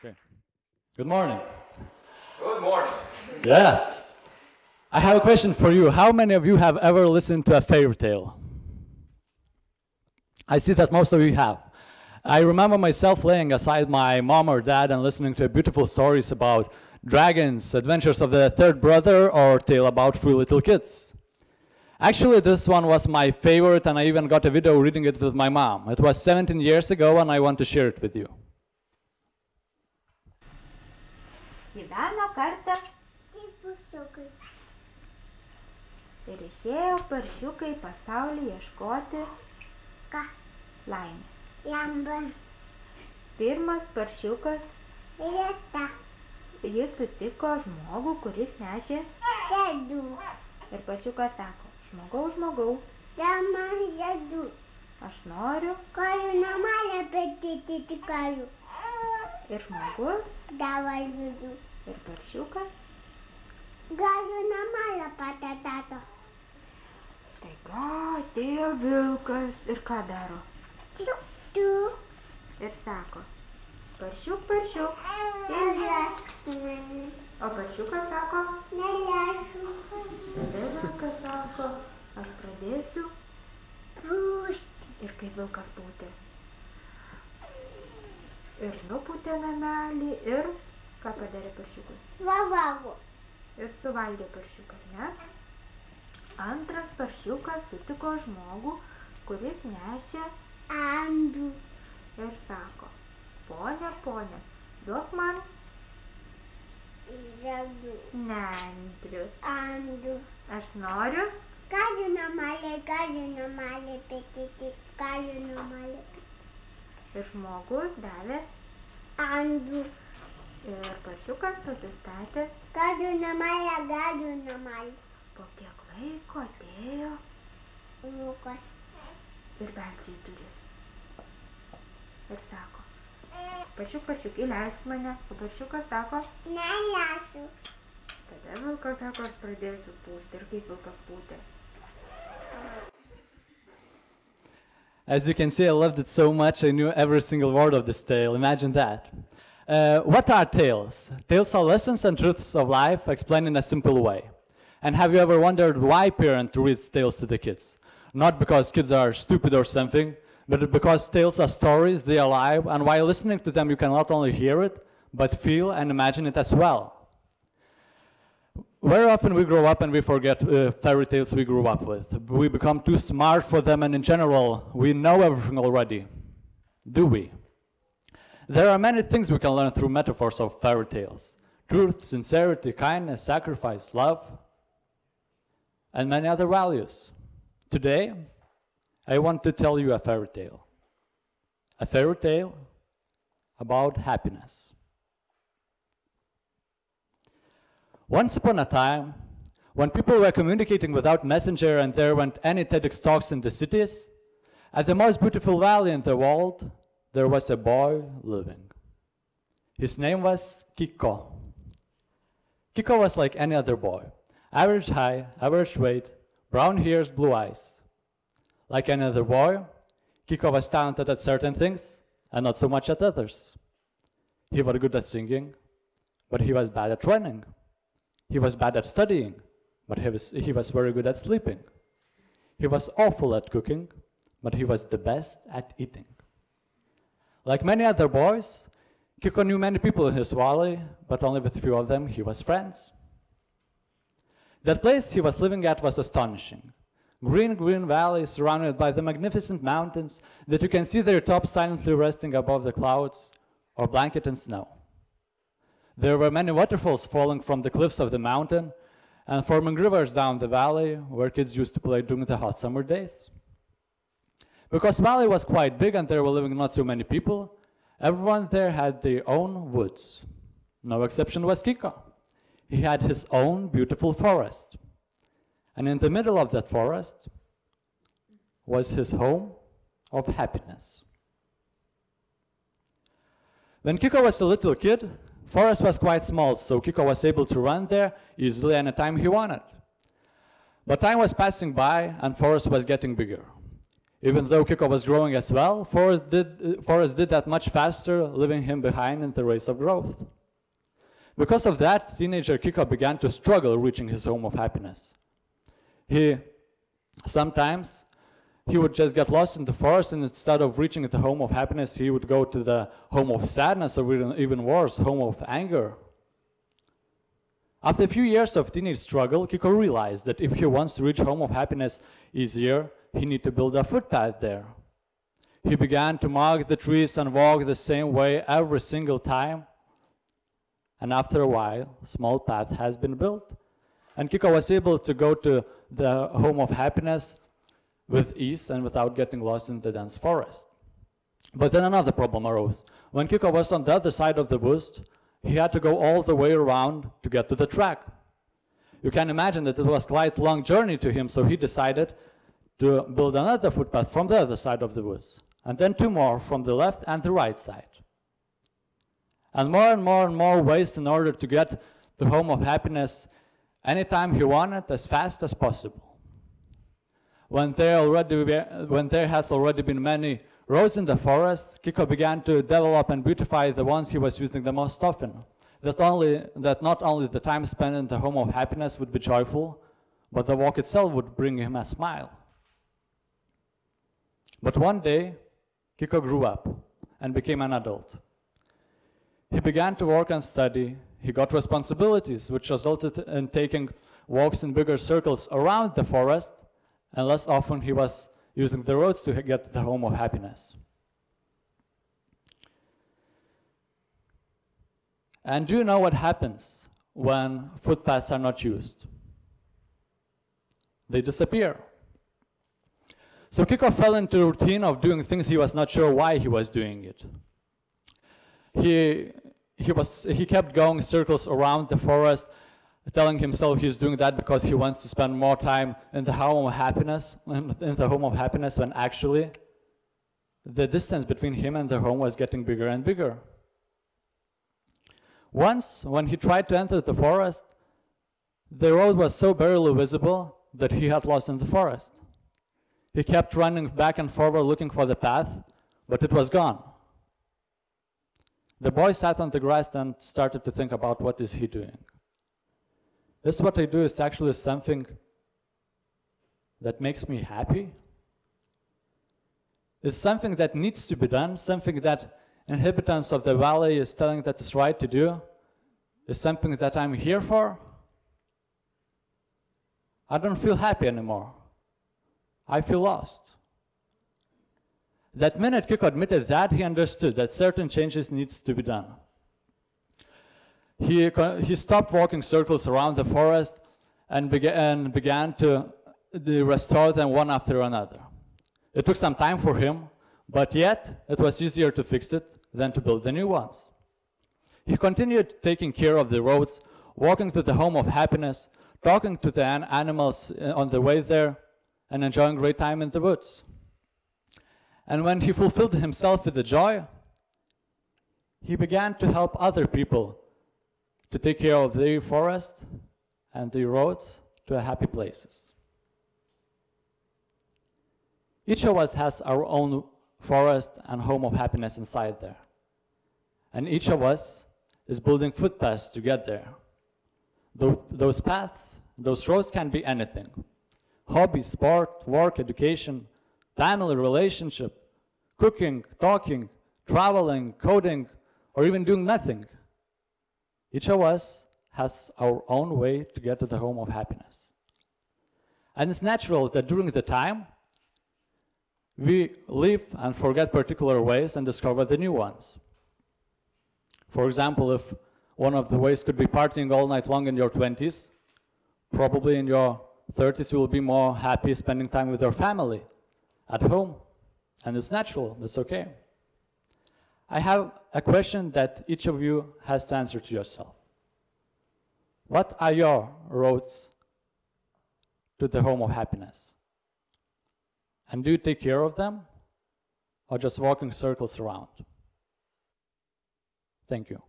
Okay. Good morning. Good morning. Yes. I have a question for you. How many of you have ever listened to a fairy tale? I see that most of you have. I remember myself laying aside my mom or dad and listening to beautiful stories about dragons, adventures of the third brother, or tale about three little kids. Actually, this one was my favorite, and I even got a video reading it with my mom. It was 17 years ago, and I want to share it with you. Gyveno kartą ir išėjo paršiukai pasaulį ieškoti laimės. Pirmas paršiukas, jis sutiko žmogų, kuris nešė ledų. Ir paršiukas sako, žmogau, aš noriu namelį petyti karių. ir žmogus, Davai žodžiu. ir paršiukas. Galiu namelį patatato. Staiga atėjo vilkas ir ką daro? Tu. Ir sako, paršiuk, o paršiukas sako, Nelešu. tada vilkas sako, aš pradėsiu. Ir kaip vilkas pūtė. Ir nupūtė namelį ir ką padarė paršiukas? Vavago. Ir suvalgė paršiukas, ne? Antras paršiukas sutiko žmogų, kuris nešė Andų. ir sako, ponia, duok man Žadu. nendrių. Andų. Aš noriu. Galiu namelį petyti. Galiu namelį. Ir žmogus davė Andų. ir paršiukas pasistatė. Galiu namelį. Po kiek laiko atėjo Lukas. ir beldžia į duris. Ir sako, paršiuk, įleisk mane. O paršiukas sako, Nelešu. tada vilkas sako, aš pradėsiu pūsti. Ir kaip vilkas pūtė. As you can see, I loved it so much, I knew every single word of this tale. Imagine that. What are tales? Tales are lessons and truths of life explained in a simple way. And have you ever wondered why parents read tales to the kids? Not because kids are stupid or something, but because tales are stories, they are alive, and while listening to them you can not only hear it, but feel and imagine it as well. Very often we grow up and we forget fairy tales we grew up with. We become too smart for them, and in general, we know everything already. Do we? There are many things we can learn through metaphors of fairy tales. Truth, sincerity, kindness, sacrifice, love, and many other values. Today, I want to tell you a fairy tale. A fairy tale about happiness. Once upon a time, when people were communicating without messenger and there weren't any TEDx talks in the cities, at the most beautiful valley in the world, there was a boy living. His name was Kiko. Kiko was like any other boy. Average height, average weight, brown hairs, blue eyes. Like any other boy, Kiko was talented at certain things and not so much at others. He was good at singing, but he was bad at running. He was bad at studying, but he was very good at sleeping. He was awful at cooking, but he was the best at eating. Like many other boys, Kiko knew many people in his valley, but only with few of them he was friends. That place he was living at was astonishing. Green valley surrounded by the magnificent mountains that you can see their tops silently resting above the clouds or blanket in snow. There were many waterfalls falling from the cliffs of the mountain and forming rivers down the valley where kids used to play during the hot summer days. Because the valley was quite big and there were living not so many people, everyone there had their own woods. No exception was Kiko. He had his own beautiful forest. And in the middle of that forest was his home of happiness. When Kiko was a little kid, forest was quite small, so Kiko was able to run there easily anytime he wanted. But time was passing by and forest was getting bigger. Even though Kiko was growing as well, Forrest did that much faster, leaving him behind in the race of growth. Because of that, teenager Kiko began to struggle reaching his home of happiness. Sometimes he would just get lost in the forest, and instead of reaching the home of happiness, he would go to the home of sadness, or even worse, home of anger. After a few years of teenage struggle, Kiko realized that if he wants to reach home of happiness easier, he needs to build a footpath there. He began to mark the trees and walk the same way every single time. And after a while, a small path has been built. And Kiko was able to go to the home of happiness with ease and without getting lost in the dense forest. But then another problem arose. When Kiko was on the other side of the woods, he had to go all the way around to get to the track. You can imagine that it was quite a long journey to him, so he decided to build another footpath from the other side of the woods, and then two more from the left and the right side. And more ways in order to get the home of happiness anytime he wanted, as fast as possible. When there has already been many roads in the forest, Kiko began to develop and beautify the ones he was using the most often. That not only the time spent in the home of happiness would be joyful, but the walk itself would bring him a smile. But one day, Kiko grew up and became an adult. He began to work and study. He got responsibilities, which resulted in taking walks in bigger circles around the forest, and less often he was using the roads to get to the home of happiness. And do you know what happens when footpaths are not used? They disappear. So Kiko fell into a routine of doing things he was not sure why he was doing it. He kept going circles around the forest, telling himself he's doing that because he wants to spend more time in the home of happiness, when actually the distance between him and the home was getting bigger and bigger. Once, when he tried to enter the forest, the road was so barely visible that he had lost in the forest. He kept running back and forward looking for the path, but it was gone. The boy sat on the grass and started to think about what is he doing. This what I do is actually something that makes me happy. It's something that needs to be done, something that inhabitants of the valley is telling that it's right to do, is something that I'm here for. I don't feel happy anymore. I feel lost. That minute Kiko admitted that, he understood that certain changes needs to be done. He stopped walking circles around the forest and began to restore them one after another. It took some time for him, but yet it was easier to fix it than to build the new ones. He continued taking care of the roads, walking to the home of happiness, talking to the animals on the way there, and enjoying great time in the woods. And when he fulfilled himself with the joy, he began to help other people to take care of their forest and their roads to happy places. Each of us has our own forest and home of happiness inside there. And each of us is building footpaths to get there. Those paths, those roads can be anything. Hobby, sport, work, education, family, relationship, cooking, talking, traveling, coding, or even doing nothing. Each of us has our own way to get to the home of happiness. And it's natural that during the time, we live and forget particular ways and discover the new ones. For example, if one of the ways could be partying all night long in your 20s, probably in your 30s you will be more happy spending time with your family at home. And it's natural, it's okay. I have a question that each of you has to answer to yourself. What are your roads to the home of happiness? And do you take care of them, or just walking circles around? Thank you.